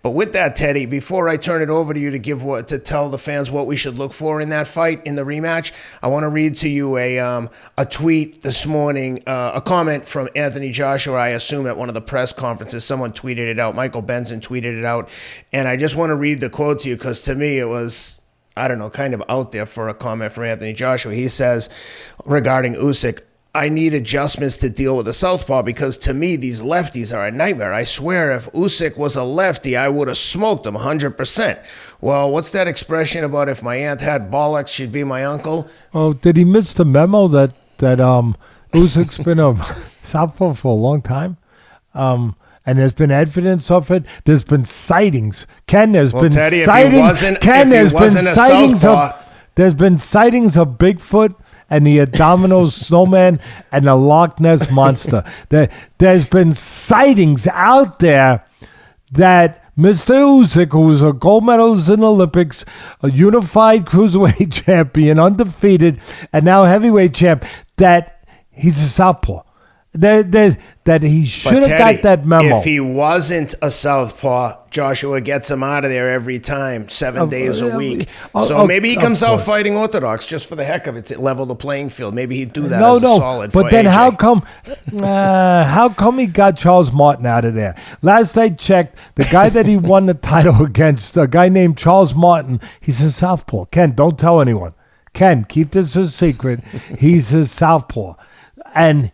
But with that, Teddy, before I turn it over to you to tell the fans what we should look for in that fight in the rematch, I want to read to you a tweet this morning, a comment from Anthony Joshua, I assume at one of the press conferences. Someone tweeted it out. Michael Benson tweeted it out. And I just want to read the quote to you because to me it was, I don't know, kind of out there for a comment from Anthony Joshua. He says regarding Usyk, I need adjustments to deal with the Southpaw because to me, these lefties are a nightmare. I swear if Usyk was a lefty, I would have smoked him 100%. Well, what's that expression about if my aunt had bollocks, she'd be my uncle? Oh, did he miss the memo that Usyk's been a Southpaw for a long time? And there's been evidence of it. There's been sightings. Ken, there's been Teddy, sightings. There's been sightings of Bigfoot and the Abdominal Snowman and the Loch Ness Monster. There's been sightings out there that Mr. Usyk, who was a gold medalist in the Olympics, a unified cruiserweight champion, undefeated, and now heavyweight champ, that he's a southpaw. That he should have got that memo. If he wasn't a southpaw, Joshua gets him out of there every time, 7 days a week. So maybe he comes out fighting orthodox just for the heck of it to level the playing field. Maybe he'd do that as a solid but for then AJ. how come he got Charles Martin out of there? Last I checked, the guy that he won the title against, a guy named Charles Martin, he's a southpaw. Ken, don't tell anyone. Ken, keep this a secret. He's a southpaw. And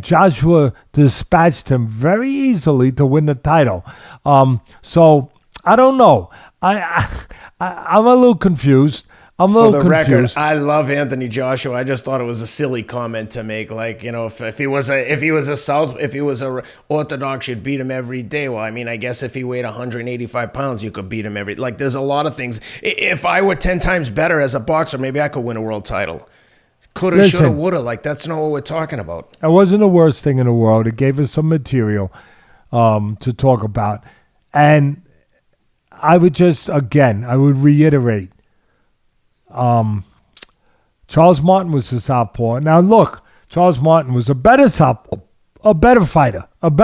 Joshua dispatched him very easily to win the title. So I don't know. I'm a little confused. For the record, I love Anthony Joshua. I just thought it was a silly comment to make. Like, you know, if he was a orthodox, you'd beat him every day. Well, I mean, I guess if he weighed 185 pounds, you could beat him every. Like, there's a lot of things. If I were 10 times better as a boxer, maybe I could win a world title. Coulda, shoulda, woulda. Like, that's not what we're talking about. It wasn't the worst thing in the world. It gave us some material to talk about. And I would reiterate, Charles Martin was a southpaw. Now, look, Charles Martin was a better southpaw, a better fighter, maybe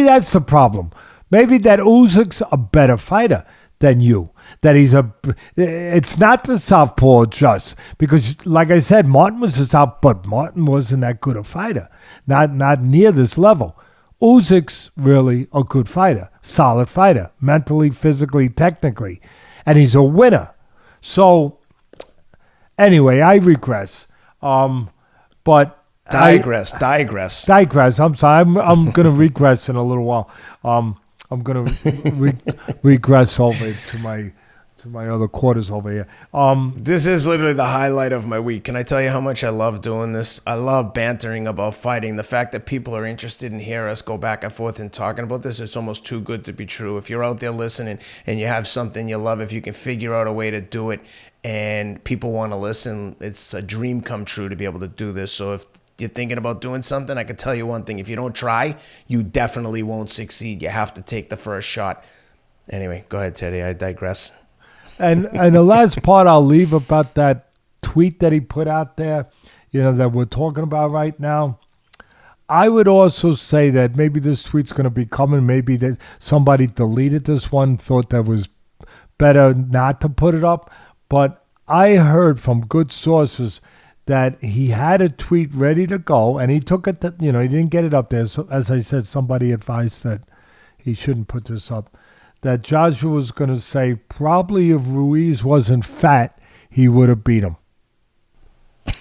that's the problem. Maybe that Usyk's a better fighter than you. It's not the southpaw just because, like I said, Martin was a southpaw, but Martin wasn't that good a fighter, not near this level. Usyk's really a good fighter, solid fighter, mentally, physically, technically, and he's a winner. So, anyway, I regress, but digress. I'm sorry, I'm going to regress in a little while. I'm going to regress over to my other quarters over here. This is literally the highlight of my week. Can I tell you how much I love doing this? I love bantering about fighting. The fact that people are interested in hearing us go back and forth and talking about this, it's almost too good to be true. If you're out there listening and you have something you love, if you can figure out a way to do it and people want to listen, it's a dream come true to be able to do this. So if you're thinking about doing something, I can tell you one thing. If you don't try, you definitely won't succeed. You have to take the first shot. Anyway, go ahead, Teddy. I digress. And the last part I'll leave about that tweet that he put out there, that we're talking about right now. I would also say that maybe this tweet's going to be coming. Maybe that somebody deleted this one, thought that was better not to put it up. But I heard from good sources that he had a tweet ready to go, and he took it. He didn't get it up there. So, as I said, somebody advised that he shouldn't put this up. That Joshua was going to say probably if Ruiz wasn't fat, he would have beat him.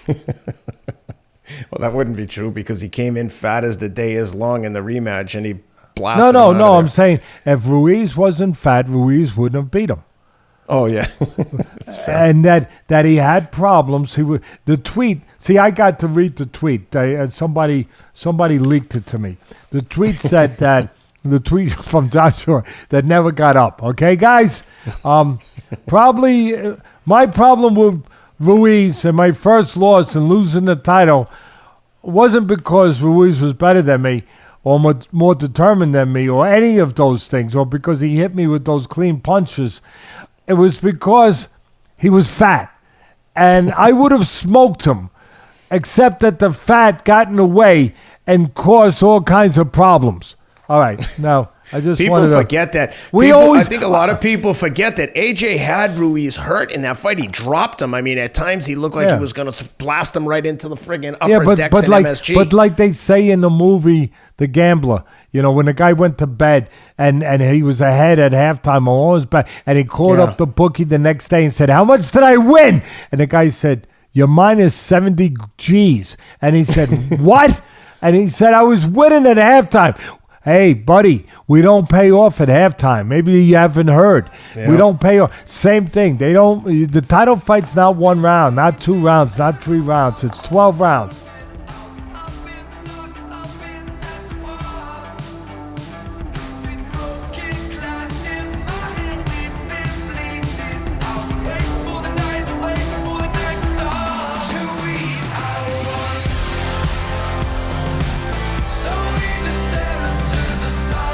Well, that wouldn't be true because he came in fat as the day is long in the rematch, and he blasted him out of there. I'm saying if Ruiz wasn't fat, Ruiz wouldn't have beat him. Oh, yeah. That's fair. And that he had problems. The tweet. See, I got to read the tweet. Somebody leaked it to me. The tweet said that. The tweet from Joshua that never got up. Okay, guys? Probably my problem with Ruiz and my first loss and losing the title wasn't because Ruiz was better than me or more determined than me or any of those things or because he hit me with those clean punches. It was because he was fat. And I would have smoked him, except that the fat got in the way and caused all kinds of problems. All right. Now, I just People wanted to... forget that. I think a lot of people forget that AJ had Ruiz hurt in that fight. He dropped him. I mean, at times he looked like he was going to blast him right into the friggin' upper decks in MSG. But like they say in the movie The Gambler, when the guy went to bed and he was ahead at halftime, or was back, and he called up the bookie the next day and said, "How much did I win?" And the guy said, "You're minus 70 G's." And he said, "What?" And he said, "I was winning at halftime." Hey, buddy, we don't pay off at halftime. Maybe you haven't heard. Yeah. We don't pay off. Same thing. The title fight's not 1 round, not 2 rounds, not 3 rounds. It's 12 rounds.